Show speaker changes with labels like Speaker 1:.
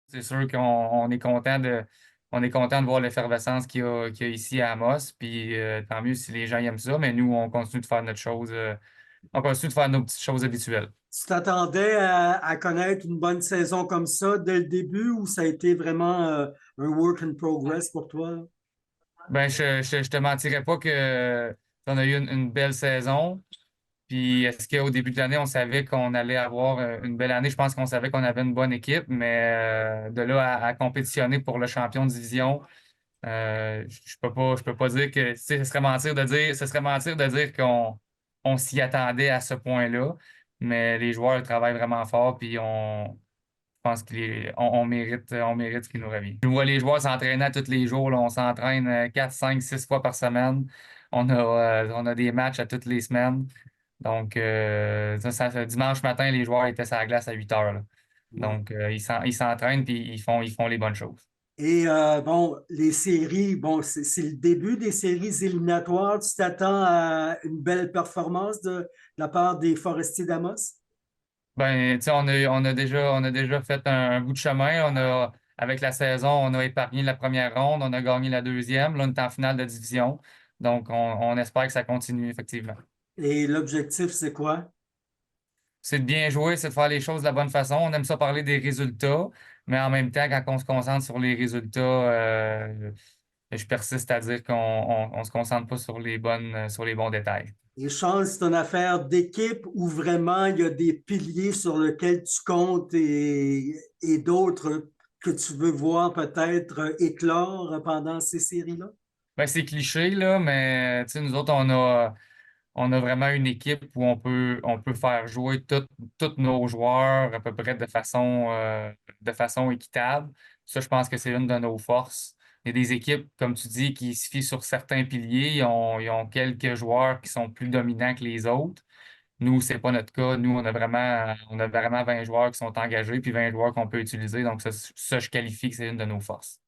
Speaker 1: C'est sûr qu'on on est content de voir l'effervescence qu'il y a ici à Amos. Puis tant mieux si les gens aiment ça, mais nous, on continue de faire notre chose. On continue de faire nos petites choses habituelles.
Speaker 2: Tu t'attendais à connaître une bonne saison comme ça dès le début ou ça a été vraiment un work in progress pour toi?
Speaker 1: Ben, je te mentirais pas que on a eu une belle saison. Puis est-ce qu'au début de l'année, on savait qu'on allait avoir une belle année? Je pense qu'on savait qu'on avait une bonne équipe, mais de là à compétitionner pour le champion de division, je peux pas dire que, tu sais, ce serait mentir de dire on s'y attendait à ce point-là. Mais les joueurs travaillent vraiment fort, puis je pense on mérite ce qui nous revient. Je vois les joueurs s'entraîner à tous les jours, là. On s'entraîne 4, 5, 6 fois par semaine. On a des matchs à toutes les semaines. Donc, dimanche matin, les joueurs étaient sur la glace à 8 heures, là.
Speaker 2: Ouais.
Speaker 1: Donc, ils s'entraînent puis ils font les bonnes choses.
Speaker 2: Et bon, les séries, bon, c'est le début des séries éliminatoires. Tu t'attends à une belle performance de la part des Forestiers d'Amos?
Speaker 1: Ben, tu sais, on a déjà fait un bout de chemin. Avec la saison, on a épargné la première ronde, on a gagné la deuxième. Là, on est en finale de division. Donc, on espère que ça continue, effectivement.
Speaker 2: Et l'objectif, c'est quoi?
Speaker 1: C'est de bien jouer, c'est de faire les choses de la bonne façon. On aime ça parler des résultats, mais en même temps, quand on se concentre sur les résultats, je persiste à dire on se concentre pas sur sur les bons détails.
Speaker 2: Et Charles, c'est une affaire d'équipe où vraiment il y a des piliers sur lesquels tu comptes et d'autres que tu veux voir peut-être éclore pendant ces séries-là?
Speaker 1: Ben, c'est cliché, là, mais tu sais, nous autres, on a vraiment une équipe où on peut faire jouer tous nos joueurs à peu près de façon équitable. Ça, je pense que c'est une de nos forces. Il y a des équipes, comme tu dis, qui se fient sur certains piliers. Ils ont quelques joueurs qui sont plus dominants que les autres. Nous, c'est pas notre cas. Nous, on a vraiment 20 joueurs qui sont engagés, puis 20 joueurs qu'on peut utiliser. Donc, ça, je qualifie que c'est une de nos forces.